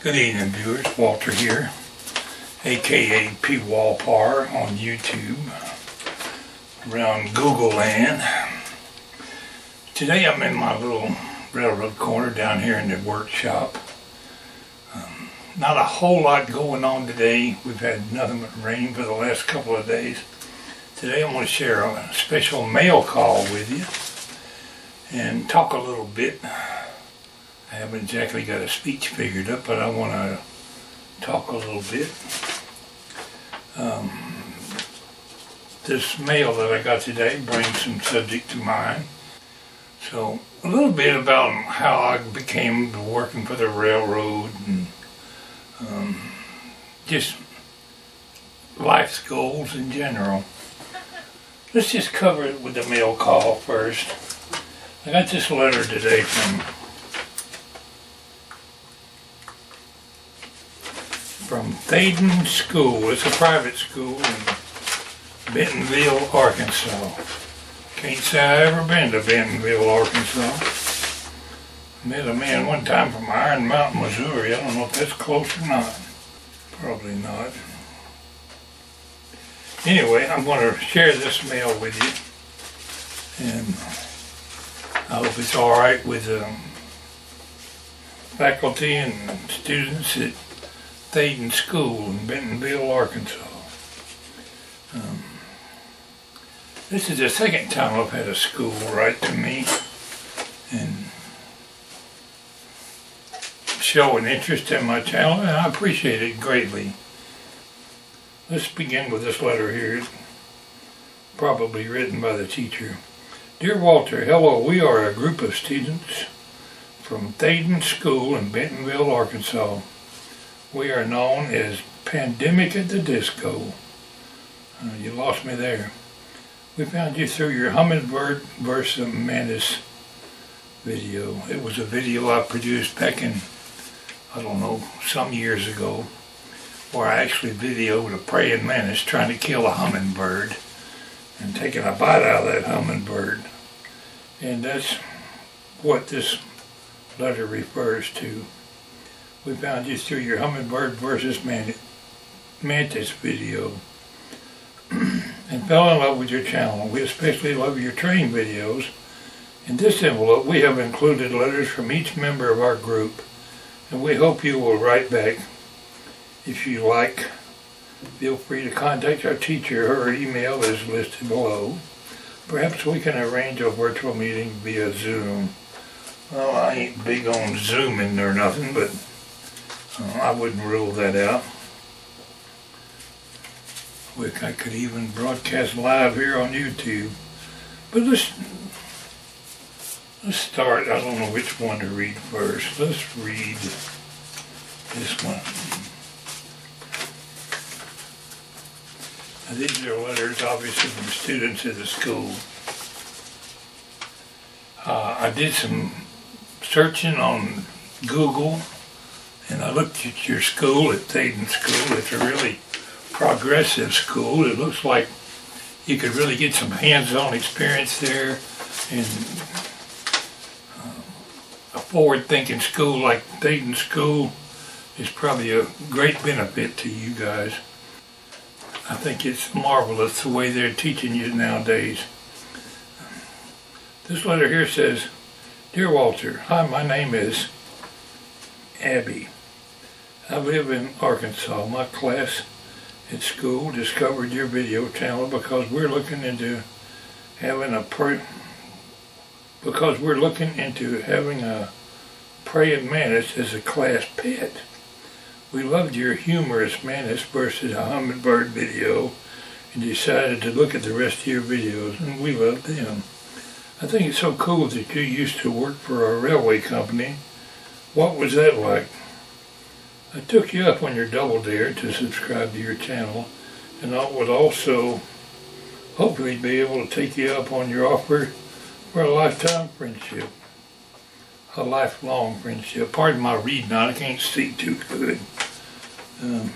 Good evening, viewers. Walter here, aka Pwalpar on YouTube, around Google land. Today I'm in my little railroad corner down here in the workshop. Not a whole lot going on today. We've had nothing but rain for the last couple of days. Today I'm going to share a special mail call with you and talk a little bit. I haven't exactly got a speech figured up, but I want to talk a little bit. This mail that I got today brings some subject to mind. So a little bit about how I became working for the railroad and just life's goals in general. Let's just cover it with the mail call first. I got this letter today from Thaden School. It's a private school in Bentonville, Arkansas. Can't say I've ever been to Bentonville, Arkansas. Met a man one time from Iron Mountain, Missouri. I don't know if that's close or not. Probably not. Anyway, I'm going to share this mail with you. And I hope it's alright with faculty and students at Thaden School in Bentonville, Arkansas. This is the second time I've had a school write to me and show an interest in my channel, and I appreciate it greatly. Let's begin with this letter here, probably written by the teacher. Dear Walter, hello, we are a group of students from Thaden School in Bentonville, Arkansas. We are known as Pandemic at the Disco. You lost me there. We found you through your Hummingbird versus Mantis video. It was a video I produced back in, I don't know, some years ago, where I actually videoed a praying mantis trying to kill a hummingbird and taking a bite out of that hummingbird. And that's what this letter refers to. We found you through your Hummingbird versus Mantis video and fell in love with your channel. We especially love your training videos. In this envelope we have included letters from each member of our group, and we hope you will write back. If you like, feel free to contact our teacher. Her email is listed below. Perhaps we can arrange a virtual meeting via Zoom. Well, I ain't big on Zooming or nothing, but I wouldn't rule that out. I could even broadcast live here on YouTube. But let's start. I don't know which one to read first. Let's read this one. Now, these are letters obviously from students at the school. I did some searching on Google, and I looked at your school, at Thaden School. It's a really progressive school. It looks like you could really get some hands-on experience there, and a forward-thinking school like Thaden School is probably a great benefit to you guys. I think it's marvelous the way they're teaching you nowadays. This letter here says, Dear Walter, hi, my name is Abby. I live in Arkansas. My class at school discovered your video channel because we're looking into having a praying mantis as a class pet. We loved your humorous mantis versus a hummingbird video and decided to look at the rest of your videos, and we loved them. I think it's so cool that you used to work for a railway company. What was that like? I took you up on your double dare to subscribe to your channel, and I would also hopefully be able to take you up on your offer for a lifetime friendship. A lifelong friendship. Pardon my reading, I can't see too good. I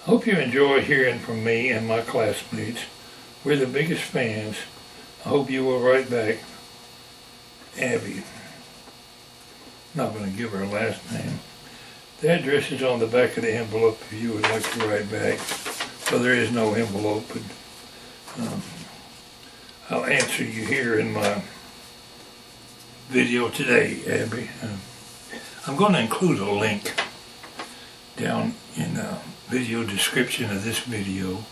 hope you enjoy hearing from me and my classmates. We're the biggest fans. I hope you will write back. Abby. Not going to give her last name. The address is on the back of the envelope if you would like to write back. So there is no envelope, but I'll answer you here in my video today, Abby. I'm going to include a link down in the video description of this video,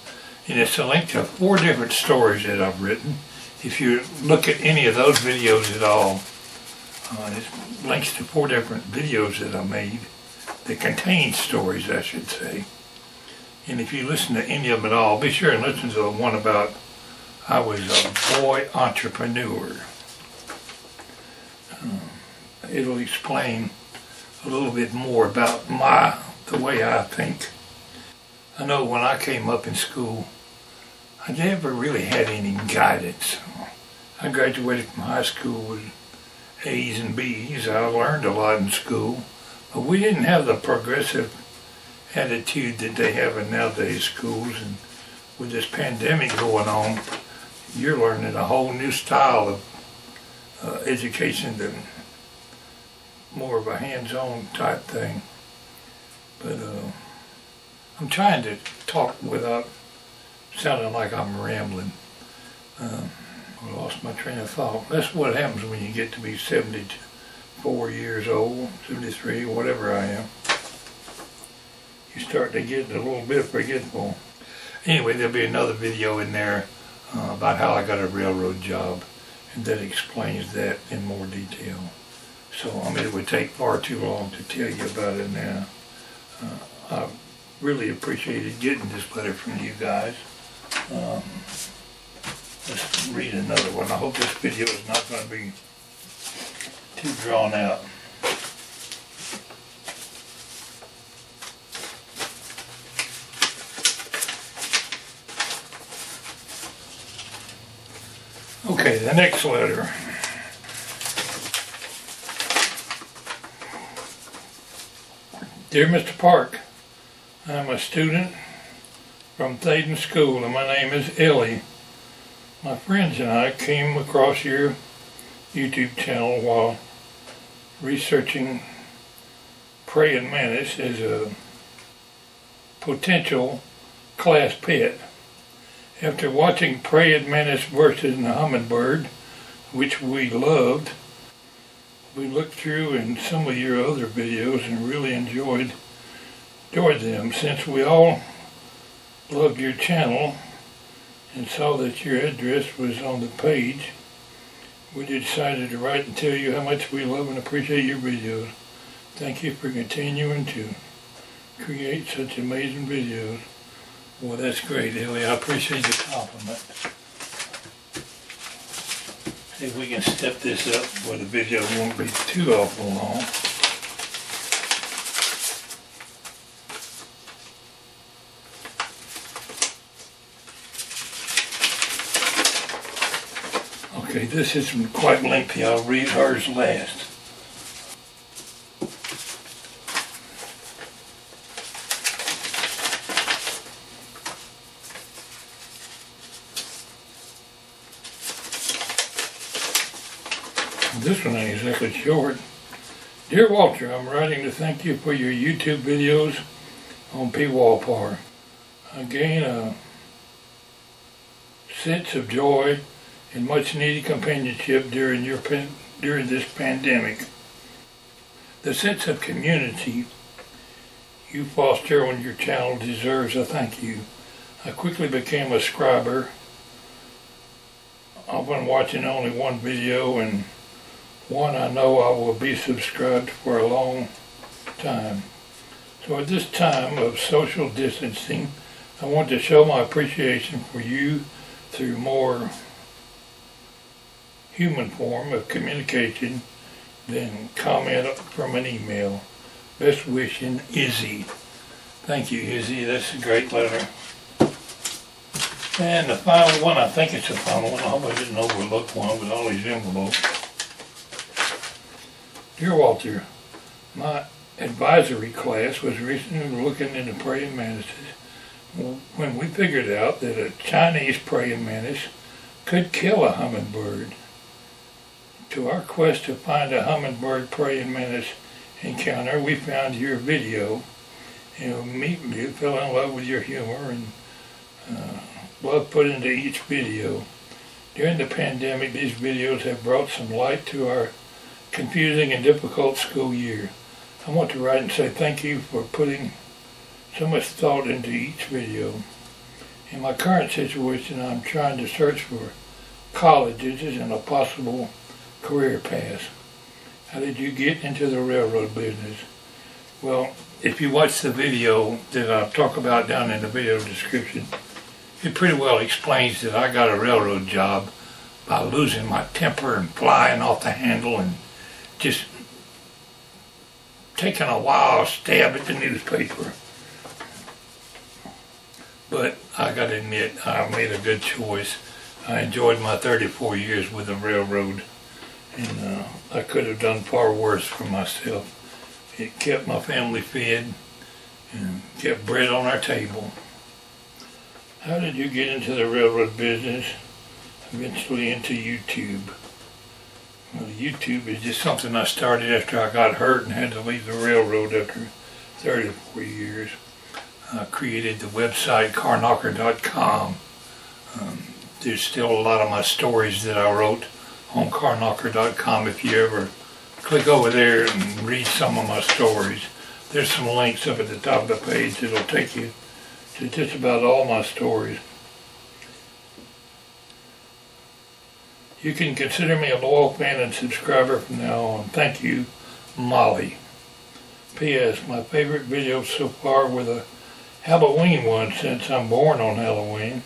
and it's a link to 4 different stories that I've written. If you look at any of those videos at all, it links to 4 different videos that I made that contain stories, I should say. And if you listen to any of them at all, be sure and listen to the one about I was a boy entrepreneur. It'll explain a little bit more about the way I think. I know when I came up in school, I never really had any guidance. I graduated from high school with A's and B's. I learned a lot in school, but we didn't have the progressive attitude that they have in nowadays schools. And with this pandemic going on, you're learning a whole new style of education, that more of a hands-on type thing. But I'm trying to talk without sounding like I'm rambling. I lost my train of thought. That's what happens when you get to be 74 years old, 73, whatever I am. You start to get a little bit forgetful. Anyway, there'll be another video in there about how I got a railroad job, and that explains that in more detail. So, it would take far too long to tell you about it now. I really appreciated getting this letter from you guys. Let's read another one. I hope this video is not going to be too drawn out. Okay, the next letter. Dear Mr. Park, I'm a student from Thaden School, and my name is Ellie. My friends and I came across your YouTube channel while researching praying mantis as a potential class pet. After watching praying mantis versus the hummingbird, which we loved, we looked through in some of your other videos and really enjoyed them. Since we all loved your channel and saw that your address was on the page, we decided to write and tell you how much we love and appreciate your videos. Thank you for continuing to create such amazing videos. Well, that's great, Ellie. I appreciate the compliment. See if we can step this up where the video won't be too awful long. Okay, this is quite lengthy. I'll read hers last. This one ain't exactly short. Dear Walter, I'm writing to thank you for your YouTube videos on Pwalpar. I gain a sense of joy and much needed companionship during this pandemic. The sense of community you foster on your channel deserves a thank you. I quickly became a subscriber. I've been watching only one video, and one I know I will be subscribed for a long time. So at this time of social distancing, I want to show my appreciation for you through more human form of communication than comment from an email. Best wishing, Izzy. Thank you, Izzy. That's a great letter. And the final one, I think it's the final one. I hope I didn't overlook one with all these envelopes. Dear Walter, my advisory class was recently looking into praying mantises. When we figured out that a Chinese praying mantis could kill a hummingbird. To our quest to find a hummingbird praying mantis encounter, we found your video. We fell in love with your humor and love put into each video. During the pandemic, these videos have brought some light to our confusing and difficult school year. I want to write and say thank you for putting so much thought into each video. In my current situation, I'm trying to search for colleges and a possible career path. How did you get into the railroad business? Well, if you watch the video that I talk about down in the video description, it pretty well explains that I got a railroad job by losing my temper and flying off the handle and just taking a wild stab at the newspaper. But I got to admit, I made a good choice. I enjoyed my 34 years with the railroad, and I could have done far worse for myself. It kept my family fed and kept bread on our table. How did you get into the railroad business? Eventually into YouTube. Well, YouTube is just something I started after I got hurt and had to leave the railroad after 34 years. I created the website carknocker.com. There's still a lot of my stories that I wrote on carknocker.com. If you ever click over there and read some of my stories, there's some links up at the top of the page that'll take you to just about all my stories. You can consider me a loyal fan and subscriber from now on. Thank you, Molly. P.S. My favorite videos so far were the Halloween ones, since I'm born on Halloween.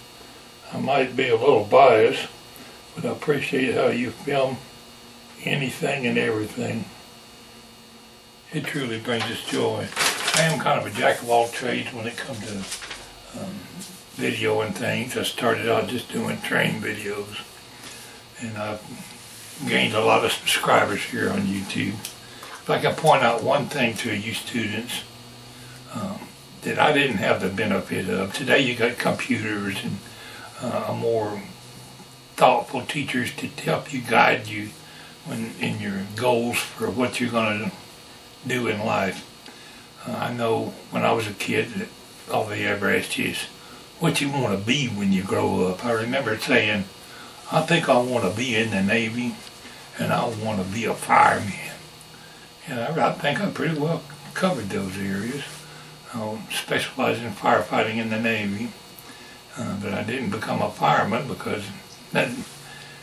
I might be a little biased, but I appreciate how you film anything and everything. It truly brings us joy. I am kind of a jack of all trades when it comes to video and things. I started out just doing train videos, and I've gained a lot of subscribers here on YouTube. If I can point out one thing to you students that I didn't have the benefit of. Today you got computers and more thoughtful teachers to help you, guide you in your goals for what you're going to do in life. I know when I was a kid that all they ever asked you is what you want to be when you grow up. I remember saying, I think I want to be in the Navy and I want to be a fireman. And I think I pretty well covered those areas. I specialized in firefighting in the Navy, but I didn't become a fireman because that,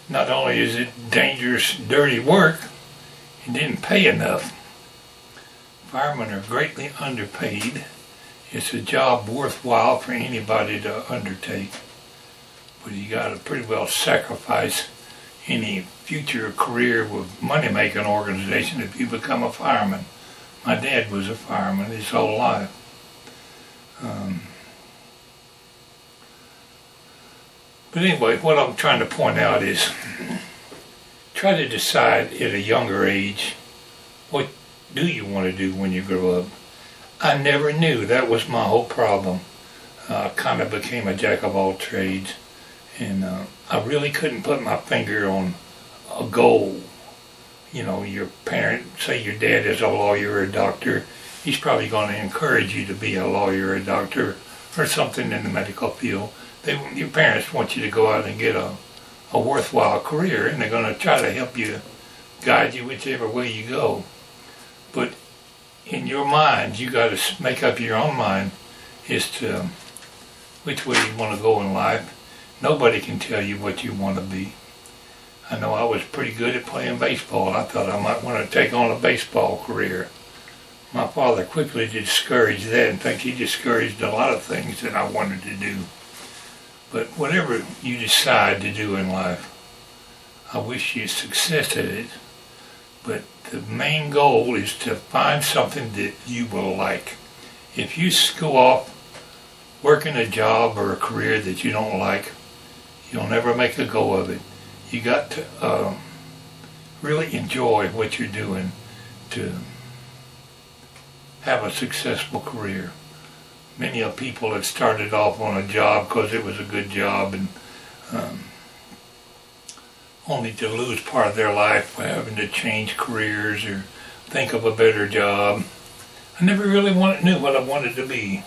not only is it dangerous, dirty work, it didn't pay enough. Firemen are greatly underpaid. It's a job worthwhile for anybody to undertake, but you got to pretty well sacrifice any future career with money-making organization if you become a fireman. My dad was a fireman his whole life. But anyway, what I'm trying to point out is try to decide at a younger age what do you want to do when you grow up. I never knew. That was my whole problem. I kind of became a jack of all trades, and I really couldn't put my finger on a goal. You know, your parent, say your dad is a lawyer or a doctor, he's probably going to encourage you to be a lawyer or a doctor or something in the medical field. Your parents want you to go out and get a worthwhile career, and they're going to try to help you, guide you whichever way you go. But in your mind, you got to make up your own mind as to which way you want to go in life. Nobody can tell you what you want to be. I know I was pretty good at playing baseball. I thought I might want to take on a baseball career. My father quickly discouraged that. In fact, he discouraged a lot of things that I wanted to do. But whatever you decide to do in life, I wish you success at it. But the main goal is to find something that you will like. If you go off working a job or a career that you don't like, you'll never make a go of it. You got to really enjoy what you're doing to have a successful career. Many of people have started off on a job because it was a good job, and only to lose part of their life by having to change careers or think of a better job. I never really knew what I wanted to be.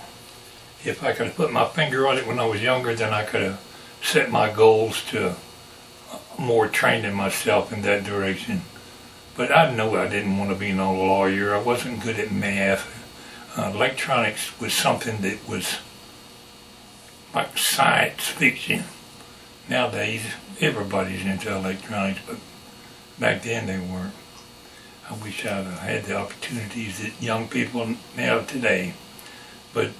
If I could have put my finger on it when I was younger, then I could have set my goals to more training myself in that direction. But I knew I didn't want to be no lawyer. I wasn't good at math. Electronics was something that was like science fiction. Nowadays, everybody's into electronics, but back then they weren't. I wish I'd had the opportunities that young people have today. But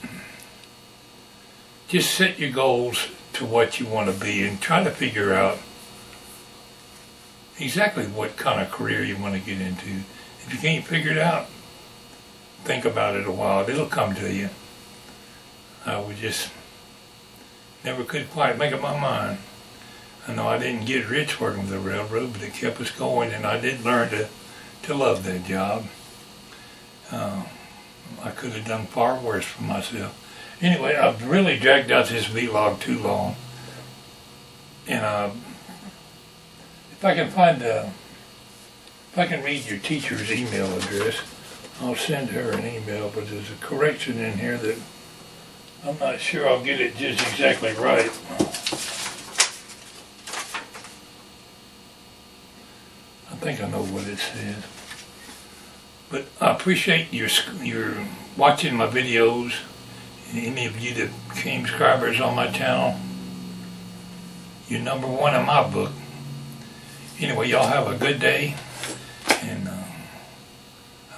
just set your goals to what you want to be and try to figure out exactly what kind of career you want to get into. If you can't figure it out, think about it a while. It'll come to you. I was just never could quite make up my mind. I know I didn't get rich working with the railroad, but it kept us going, and I did learn to love that job. I could have done far worse for myself. Anyway, I've really dragged out this vlog too long, and if I can read your teacher's email address, I'll send her an email, but there's a correction in here that I'm not sure I'll get it just exactly right. I think I know what it says. But I appreciate your watching my videos. Any of you that became subscribers on my channel, you're number one in my book. Anyway, y'all have a good day, and I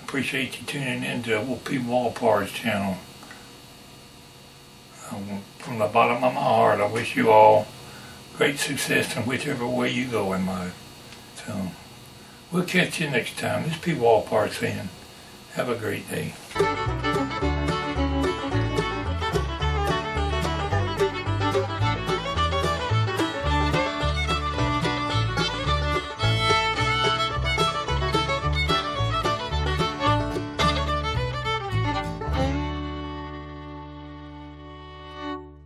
appreciate you tuning in to Pwalpar's channel. From the bottom of my heart, I wish you all great success in whichever way you go in life. So, we'll catch you next time. This is Pwalpar saying, have a great day.